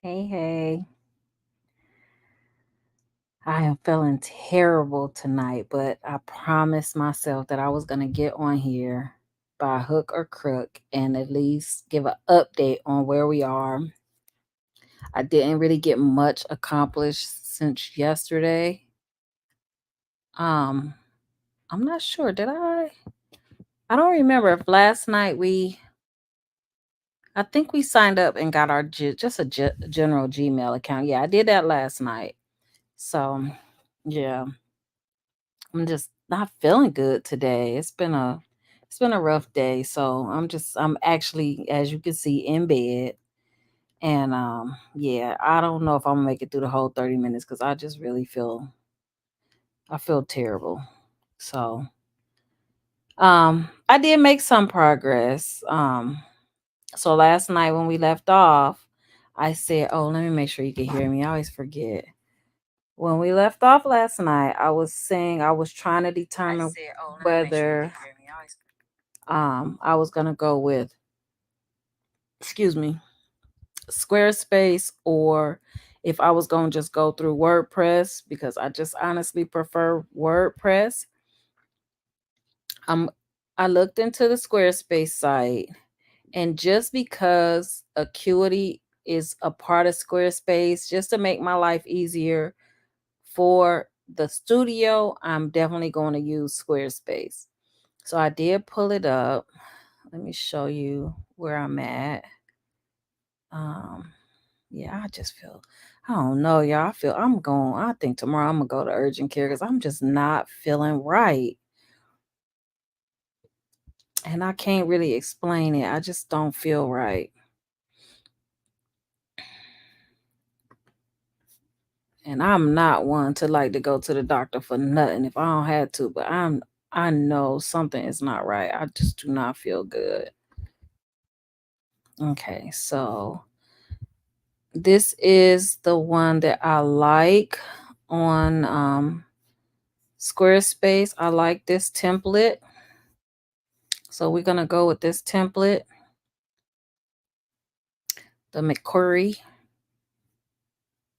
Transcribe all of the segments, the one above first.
Hey, hey. I am feeling terrible tonight, but I promised myself that I was going to get on here by hook or crook and at least give an update on where we are. I didn't really get much accomplished since yesterday. Um, I'm not sure. Did I? I don't remember if last night I think we signed up and got our just a general Gmail account. Yeah, I did that last night. So, yeah. I'm just not feeling good today. It's been a rough day. So I'm actually, as you can see, in bed. And yeah, I don't know if I'm gonna make it through the whole 30 minutes because I just really feel terrible. So I did make some progress. So last night when we left off, I said, oh, let me make sure you can hear me. I always forget. When we left off last night, I was saying I was trying to determine whether I was gonna go with, excuse me, Squarespace, or if I was gonna just go through WordPress because I just honestly prefer WordPress. Um, I looked into the Squarespace site, and just because Acuity is a part of Squarespace, just to make my life easier for the studio, I'm definitely going to use Squarespace. So I did pull it up. Let me show you where I'm at. Um, yeah, I just feel, I don't know, y'all. I think tomorrow I'm gonna go to urgent care because I'm just not feeling right. And I can't really explain it. I just don't feel right. And I'm not one to like to go to the doctor for nothing if I don't have to, but I know something is not right. I just do not feel good. Okay, so this is the one that I like on Squarespace. I like this template. So we're going to go with this template, the McQuarrie.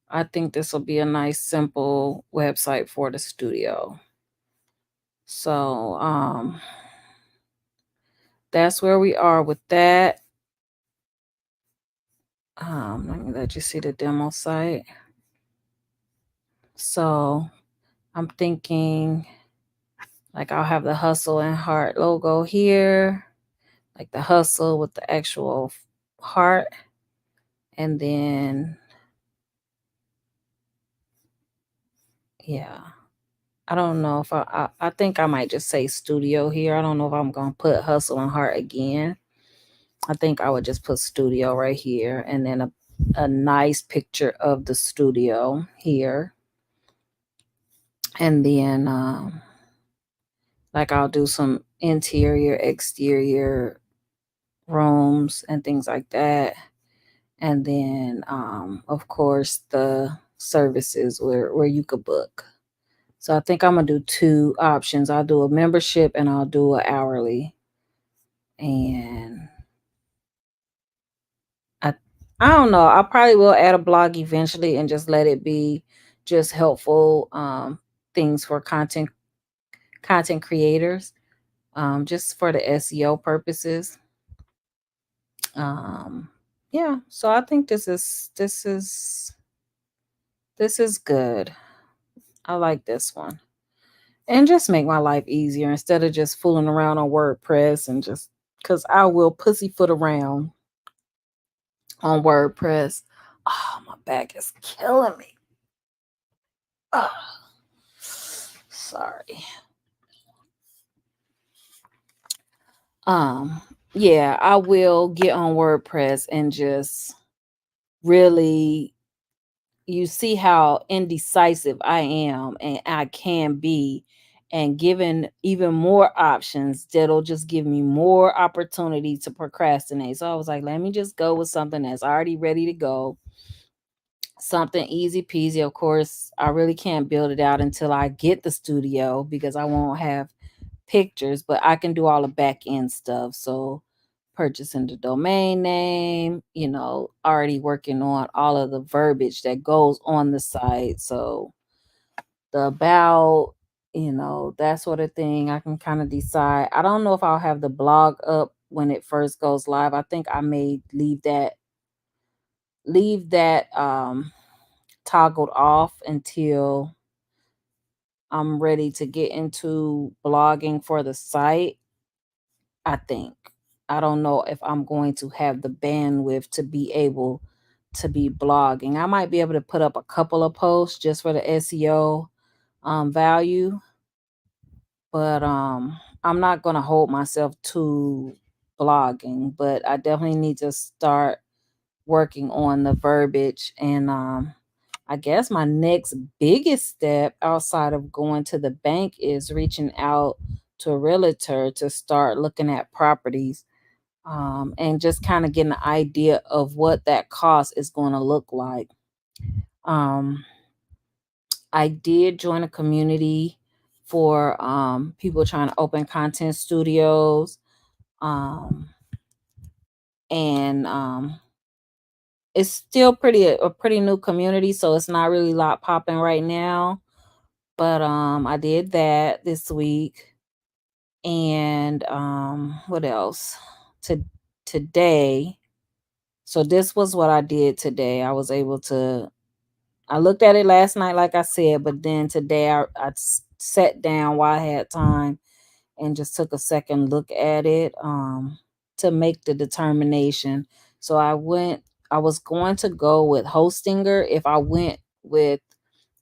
I think this will be a nice, simple website for the studio. So that's where we are with that. Let me let you see the demo site. So I'm thinking like I'll have the Hustle and Heart logo here, like the hustle with the actual heart. And then, yeah, I don't know if I think I might just say studio here. I don't know if I'm going to put Hustle and Heart again. I think I would just put studio right here and then a nice picture of the studio here. And then, like, I'll do some interior, exterior rooms and things like that. And then, of course, the services where you could book. So I think I'm gonna do two options. I'll do a membership and I'll do an hourly. And I I don't know. I probably will add a blog eventually and just let it be just helpful things for content creators, just for the SEO purposes. Um, yeah. So I think this is good. I like this one. And just make my life easier instead of just fooling around on WordPress and just because I will pussyfoot around on WordPress. Oh, my back is killing me. Oh, sorry. Um, yeah, I will get on WordPress and just really, you see how indecisive I am and I can be, and given even more options that'll just give me more opportunity to procrastinate. So I was like, let me just go with something that's already ready to go, something easy peasy. Of course, I really can't build it out until I get the studio because I won't have pictures, but I can do all the back end stuff. So purchasing the domain name, already working on all of the verbiage that goes on the site. So the about, that sort of thing, I can kind of decide. I don't know if I'll have the blog up when it first goes live. I think I may leave that toggled off until I'm ready to get into blogging for the site. I think. I don't know if I'm going to have the bandwidth to be able to be blogging. I might be able to put up a couple of posts just for the SEO value, but I'm not going to hold myself to blogging, but I definitely need to start working on the verbiage. And I guess my next biggest step outside of going to the bank is reaching out to a realtor to start looking at properties, and just kind of getting an idea of what that cost is going to look like. Um, I did join a community for people trying to open content studios, um, and it's still a pretty new community, so it's not really a lot popping right now. But I did that this week, and what else? To today. So this was what I did today. I looked at it last night, like I said, but then today I sat down while I had time and just took a second look at it, to make the determination. So I was going to go with Hostinger if I went with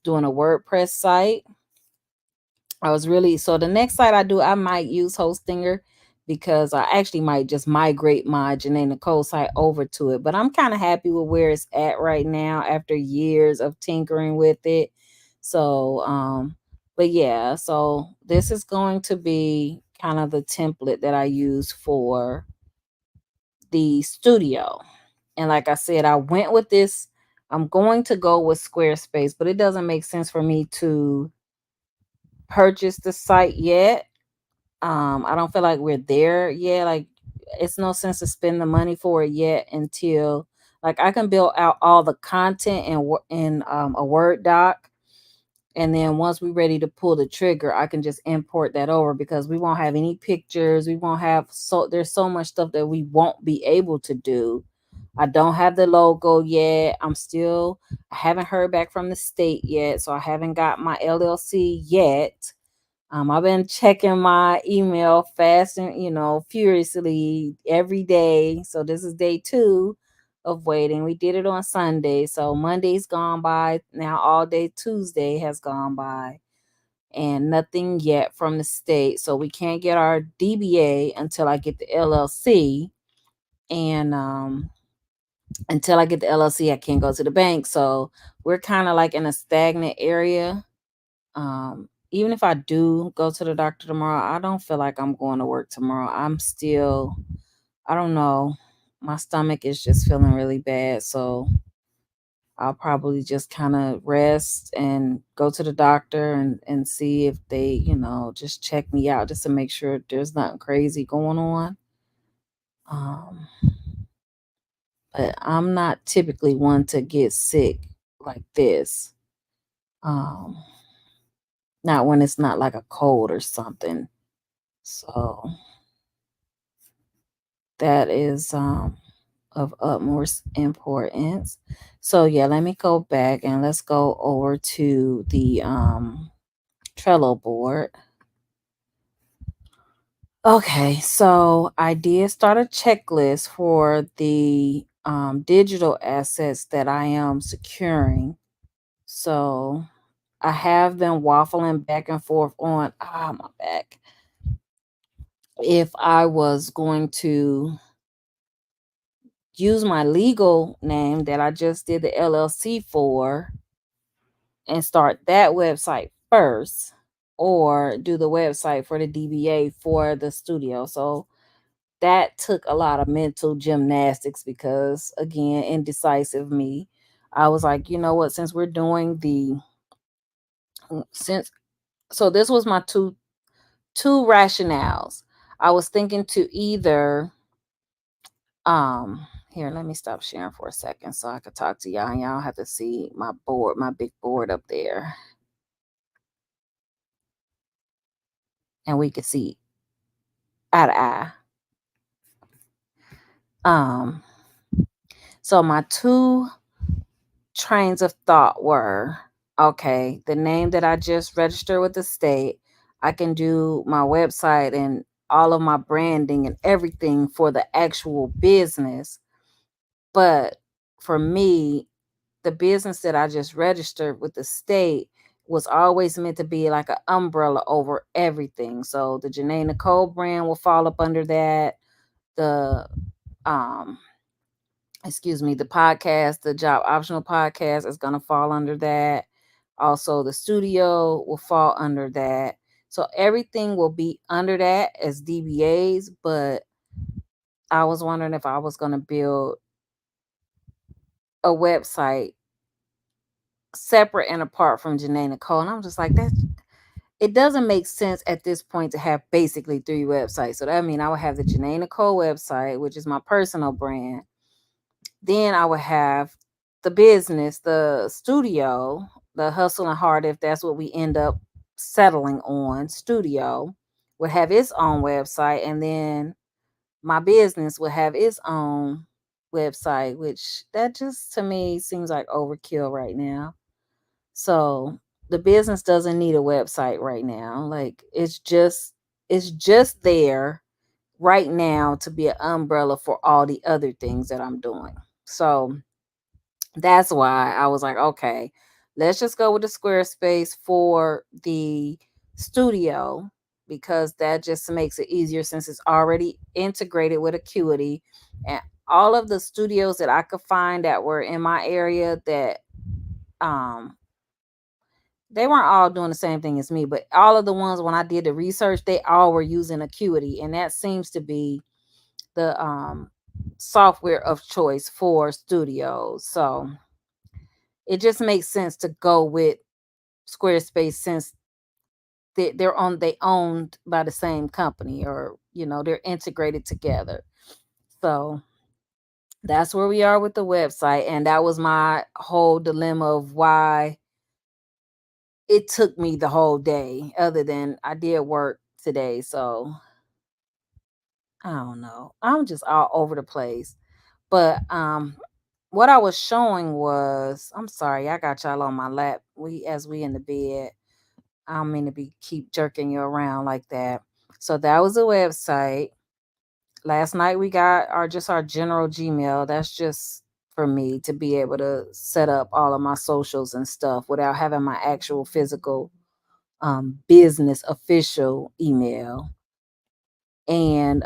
doing a WordPress site. So the next site I do, I might use Hostinger because I actually might just migrate my Janae Nicole site over to it. But I'm kind of happy with where it's at right now after years of tinkering with it. So, but yeah, so this is going to be kind of the template that I use for the studio. And like I said, I went with this. I'm going to go with Squarespace, but it doesn't make sense for me to purchase the site yet. I don't feel like we're there yet. Like, it's no sense to spend the money for it yet until, like, I can build out all the content in a Word doc, and then once we're ready to pull the trigger, I can just import that over because we won't have any pictures. We won't have there's so much stuff that we won't be able to do. I don't have the logo yet. I haven't heard back from the state yet, so I haven't got my LLC yet. I've been checking my email fast and, furiously every day. So this is day 2 of waiting. We did it on Sunday. So Monday's gone by. Now all day Tuesday has gone by and nothing yet from the state. So we can't get our DBA until I get the LLC. And until I get the LLC, I can't go to the bank. So we're kind of like in a stagnant area. Even if I do go to the doctor tomorrow, I don't feel like I'm going to work tomorrow. I don't know. My stomach is just feeling really bad. So I'll probably just kind of rest and go to the doctor and see if they, just check me out just to make sure there's nothing crazy going on. Um, but I'm not typically one to get sick like this. Um, Not when it's not like a cold or something. So that is of utmost importance. So yeah, let me go back and let's go over to the Trello board. Okay, so I did start a checklist for the digital assets that I am securing. So I have been waffling back and forth on my back. If I was going to use my legal name that I just did the LLC for and start that website first, or do the website for the DBA for the studio. So that took a lot of mental gymnastics because, again, indecisive me. I was like, you know what, since we're doing the since so this was my two rationales. I was thinking to either Here, let me stop sharing for a second so I could talk to y'all. And y'all have to see my board, my big board up there. And we could see eye to eye. So my two trains of thought were, okay, the name that I just registered with the state, I can do my website and all of my branding and everything for the actual business. But for me, the business that I just registered with the state was always meant to be like an umbrella over everything. So the Janae Nicole brand will fall up under that. The um the podcast, the Job Optional podcast is going to fall under that. Also, the studio will fall under that. So everything will be under that as DBAs, but I was wondering if I was going to build a website separate and apart from Janae Nicole. And I'm just like, it doesn't make sense at this point to have basically three websites. So that means I would have the Janae Nicole website, which is my personal brand. Then I would have the business, the studio, the Hustle and Heart, if that's what we end up settling on, studio would have its own website. And then my business would have its own website, which that just to me seems like overkill right now. So the business doesn't need a website right now. Like it's just there right now to be an umbrella for all the other things that I'm doing. So that's why I was like, okay, let's just go with the Squarespace for the studio because that just makes it easier since it's already integrated with Acuity. And all of the studios that I could find that were in my area that um they weren't all doing the same thing as me, but all of the ones when I did the research, they all were using Acuity, and that seems to be the software of choice for studios. So it just makes sense to go with Squarespace since they owned by the same company, or they're integrated together. So that's where we are with the website, and that was my whole dilemma of why it took me the whole day, other than I did work today. So I don't know. I'm just all over the place. But what I was showing was, I'm sorry, I got y'all on my lap. We in the bed. I don't mean to be keep jerking you around like that. So that was a website. Last night we got our general Gmail. That's just for me to be able to set up all of my socials and stuff without having my actual physical business official email. And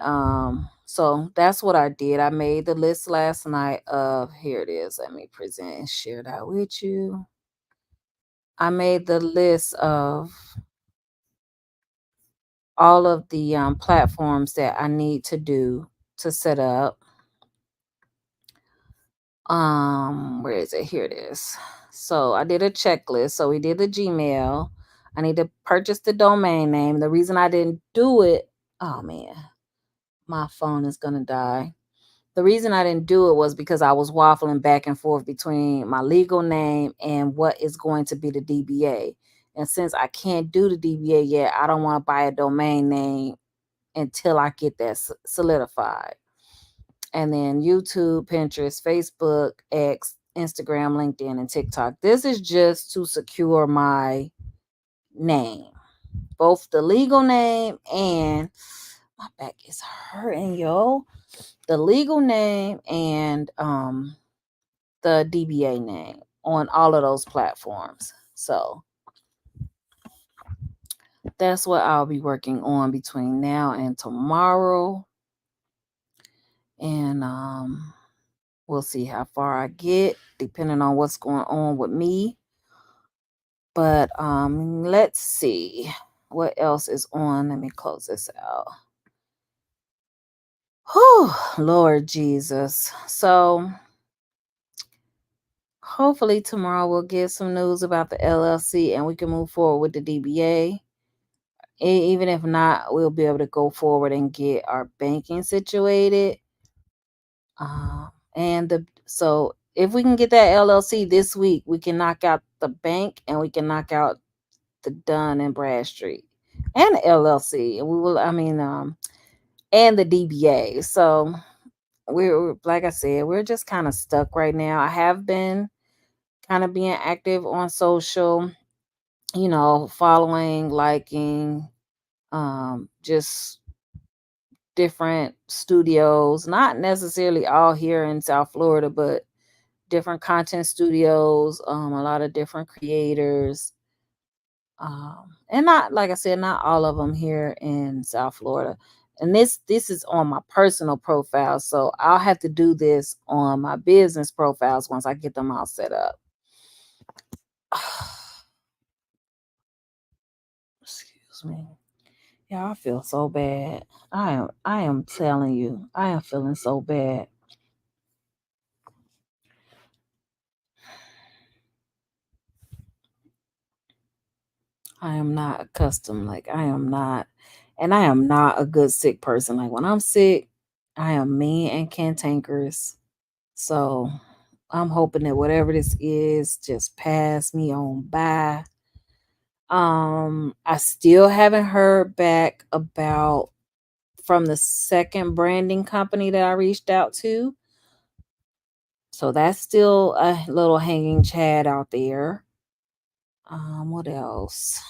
so that's what I did. I made the list last night of, here it is. Let me present and share that with you. I made the list of all of the platforms that I need to do to set up. Where is it? Here it is. So I did a checklist. So we did the Gmail. I need to purchase the domain name. The reason I didn't do it, oh man, my phone is gonna die. The reason I didn't do it was because I was waffling back and forth between my legal name and what is going to be the DBA. And since I can't do the DBA yet, I don't want to buy a domain name until I get that solidified. And then YouTube, Pinterest, Facebook, X, Instagram, LinkedIn, and TikTok. This is just to secure my name, both the legal name and my back is hurting, yo. The legal name and the DBA name on all of those platforms. So that's what I'll be working on between now and tomorrow. And we'll see how far I get depending on what's going on with me. But let's see what else is on. Let me close this out. Whew, Lord Jesus. So hopefully tomorrow we'll get some news about the LLC and we can move forward with the DBA. Even if not, we'll be able to go forward and get our banking situated. And so if we can get that LLC this week, we can knock out the bank and we can knock out the Dun and Bradstreet and the LLC. And we will, and the DBA. So we're like I said, we're just kind of stuck right now. I have been kind of being active on social, following, liking, just different studios, not necessarily all here in South Florida, but different content studios, a lot of different creators. And not, like I said, not all of them here in South Florida. And this is on my personal profile, so I'll have to do this on my business profiles once I get them all set up. Excuse me. Yeah, I feel so bad. I am telling you, I am feeling so bad. I am not accustomed. Like I am not, and I am not a good sick person. Like when I'm sick, I am mean and cantankerous. So I'm hoping that whatever this is just pass me on by. I still haven't heard back about from the second branding company that I reached out to. So that's still a little hanging chad out there. What else?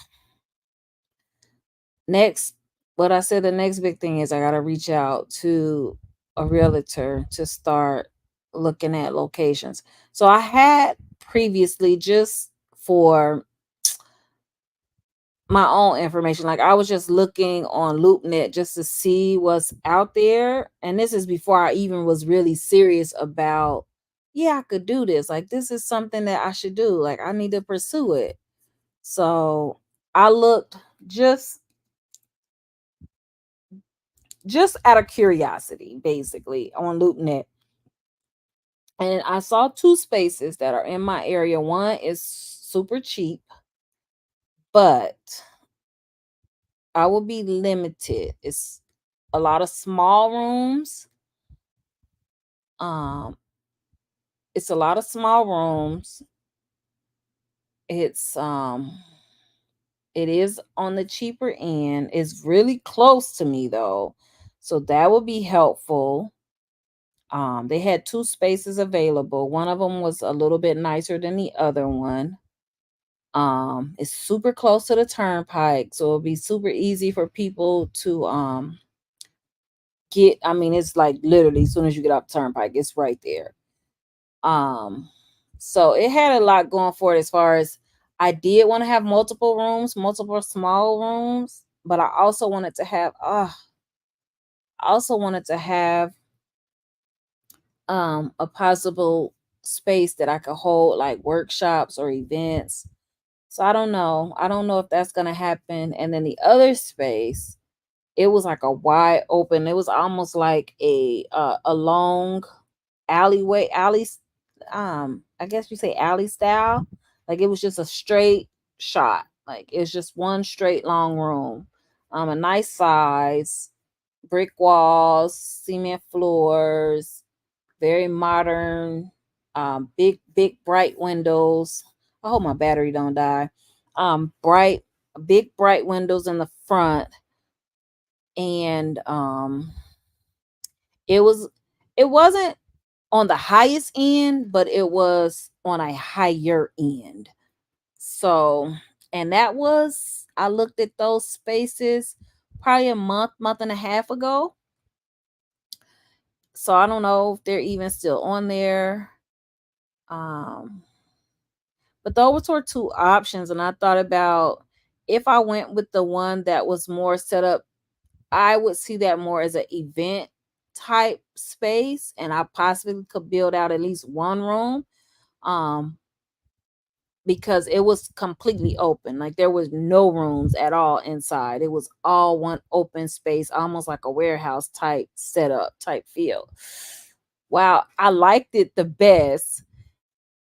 Next, what I said the next big thing is I gotta reach out to a realtor to start looking at locations. So I had previously, just for my own information, like I was just looking on LoopNet just to see what's out there. And this is before I even was really serious about, yeah, I could do this. Like this is something that I should do. Like I need to pursue it. So I looked just just out of curiosity, basically, on LoopNet. And I saw two spaces that are in my area. One is super cheap, but I will be limited. It's a lot of small rooms. Um, it's a lot of small rooms. It's it is on the cheaper end. It's really close to me though. So that would be helpful. They had two spaces available. One of them was a little bit nicer than the other one. It's super close to the turnpike, so it'll be super easy for people to get. I mean, it's like literally as soon as you get off the turnpike, it's right there. Um, so it had a lot going for it as far as I did want to have multiple rooms, multiple small rooms, but I also wanted to have I also wanted to have a possible space that I could hold like workshops or events. So I don't know. I don't know if that's gonna happen. And then the other space, it was like a wide open. It was almost like a long alleyway, I guess you say alley style. Like it was just a straight shot. Like it's just one straight long room. A nice size, brick walls, cement floors, very modern, big bright windows. I hope my battery don't die. Bright, big bright windows in the front, and it was it wasn't on the highest end, but it was on a higher end. So, and that was I looked at those spaces probably a month and a half ago. So I don't know if they're even still on there. Um, but those were two options, and I thought about if I went with the one that was more set up, I would see that more as an event type space, and I possibly could build out at least one room. Um, because it was completely open. Like there was no rooms at all inside. It was all one open space, almost like a warehouse type setup type feel. Wow, I liked it the best.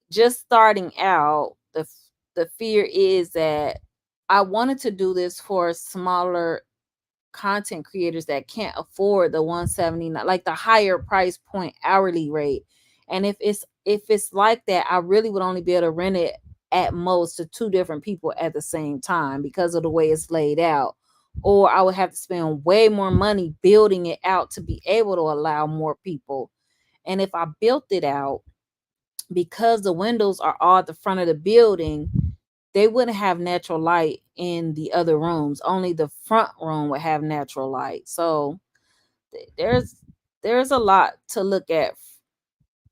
Just starting out, the fear is that I wanted to do this for smaller content creators that can't afford the 179, like the higher price point hourly rate. And if it's like that, I really would only be able to rent it at most to two different people at the same time because of the way it's laid out. Or I would have to spend way more money building it out to be able to allow more people. And if I built it out, because the windows are all at the front of the building, they wouldn't have natural light in the other rooms. Only the front room would have natural light. So there's a lot to look at.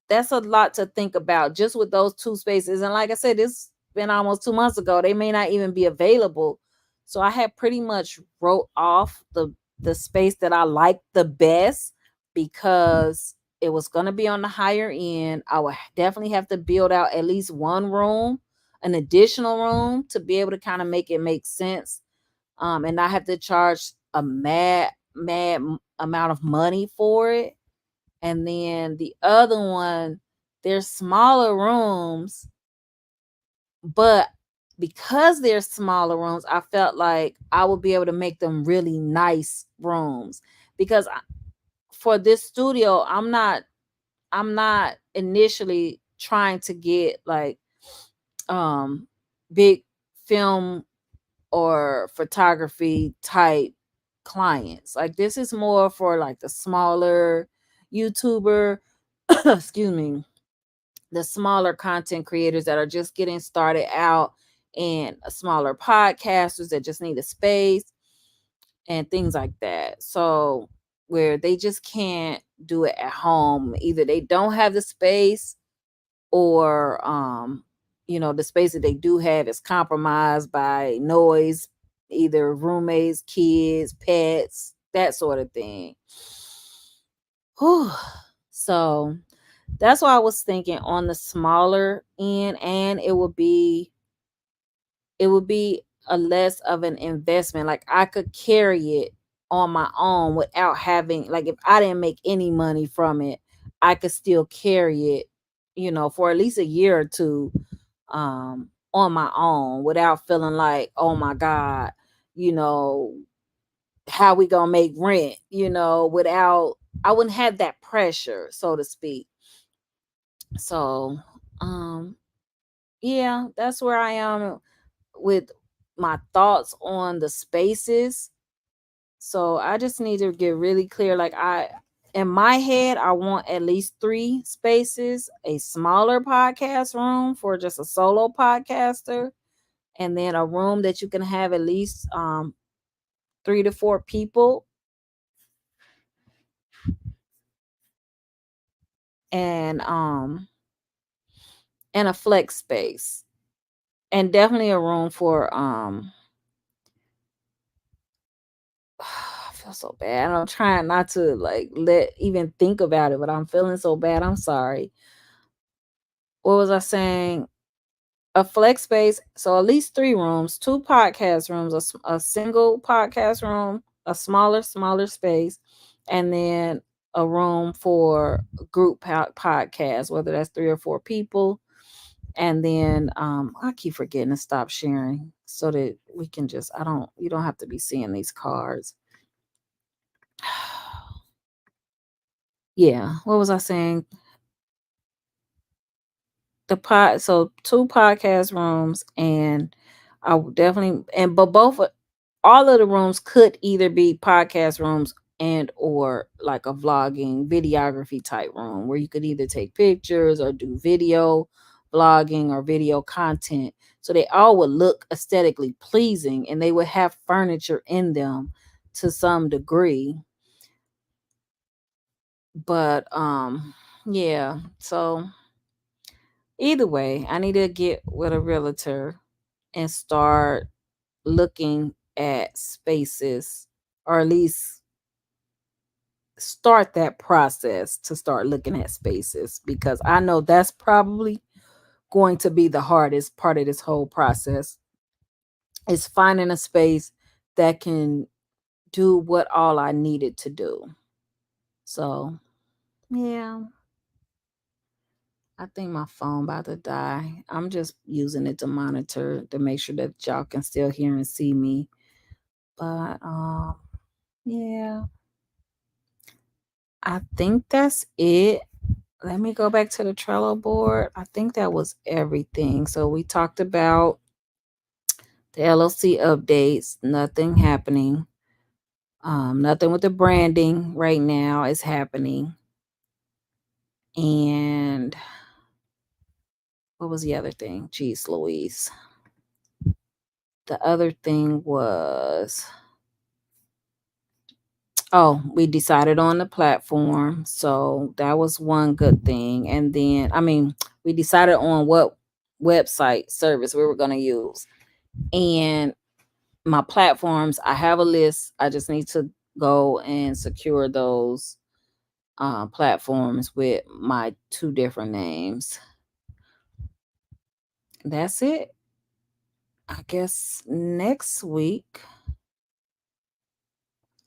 That's a lot to think about just with those two spaces. And like I said, it's been almost 2 months ago. They may not even be available. So I had pretty much wrote off the space that I liked the best because it was going to be on the higher end. I would definitely have to build out at least one room, an additional room, to be able to kind of make it make sense. And not have to charge a mad amount of money for it. And then the other one, they're smaller rooms, but because they're smaller rooms, I felt like I would be able to make them really nice rooms. Because for this studio, I'm not initially trying to get like big film or photography type clients. Like this is more for like the smaller YouTuber, excuse me, the smaller content creators that are just getting started out, and smaller podcasters that just need a space and things like that. So where they just can't do it at home. Either they don't have the space, or the space that they do have is compromised by noise, either roommates, kids, pets, that sort of thing. Whew. So that's why I was thinking on the smaller end, and it would be a less of an investment. Like I could carry it on my own without having, like, if I didn't make any money from it, I could still carry it, for at least a year or two, on my own without feeling like, oh my God, you know, how we gonna make rent, without, I wouldn't have that pressure, so to speak. So, um, yeah, that's where I am with my thoughts on the spaces. So I just need to get really clear. Like in my head, I want at least 3 spaces: a smaller podcast room for just a solo podcaster, and then a room that you can have at least 3 to 4 people, and a flex space, and definitely a room for I feel so bad. I'm trying not to like let even think about it, but I'm feeling so bad. I'm sorry. What was I saying? A flex space, so at least 3 rooms, 2 podcast rooms, a single podcast room, a smaller space, and then a room for group podcast, whether that's 3 or 4 people. And then I keep forgetting to stop sharing so that we can just, you don't have to be seeing these cards. Yeah, what was I saying? So 2 podcast rooms, and I would definitely, and but all of the rooms could either be podcast rooms and or like a vlogging videography type room where you could either take pictures or do video vlogging or video content. So they all would look aesthetically pleasing, and they would have furniture in them to some degree. But yeah, so either way, I need to get with a realtor and start looking at spaces, or at least start that process to start looking at spaces, because I know that's probably going to be the hardest part of this whole process, is finding a space that can do what all I needed to do. So, yeah, I think my phone about to die. I'm just using it to monitor to make sure that y'all can still hear and see me. But Yeah. I think that's it. Let me go back to the Trello board. I think that was everything. So we talked about the LLC updates, nothing happening. Nothing with the branding right now is happening. And what was the other thing? Jeez Louise. The other thing was, oh, we decided on the platform. So that was one good thing. And then, we decided on what website service we were going to use. And my platforms, I have a list. I just need to go and secure those platforms with my 2 different names. That's it. I guess next week,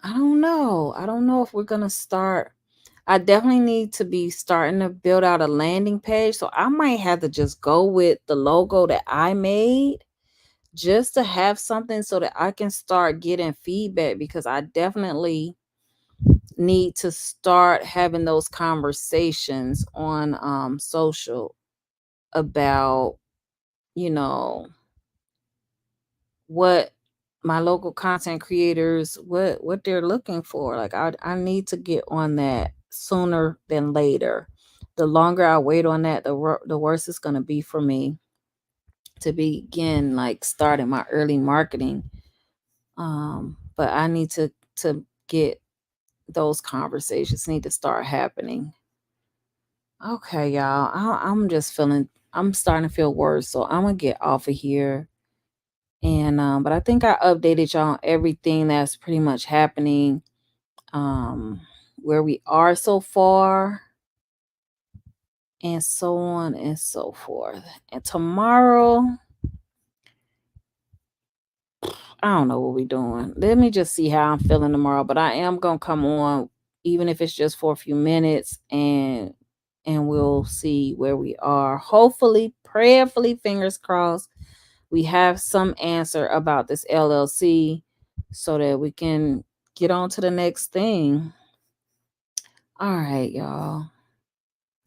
I don't know. I don't know if we're gonna start. I definitely need to be starting to build out a landing page. So I might have to just go with the logo that I made just to have something so that I can start getting feedback, because I definitely need to start having those conversations on social about, you know, what my local content creators, what they're looking for. Like I need to get on that sooner than later. The longer I wait on that, the worse it's going to be for me to begin like starting my early marketing. But I need to get those conversations need to start happening. Okay, y'all. I'm starting to feel worse, so I'm gonna get off of here. And but I think I updated y'all on everything that's pretty much happening, um, where we are so far, and so on and so forth. And tomorrow, I don't know what we're doing. Let me just see how I'm feeling tomorrow. But I am gonna come on, even if it's just for a few minutes, and we'll see where we are. Hopefully, prayerfully, fingers crossed, we have some answer about this LLC so that we can get on to the next thing. All right, y'all.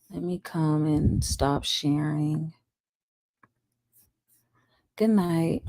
Let me come and stop sharing. Good night.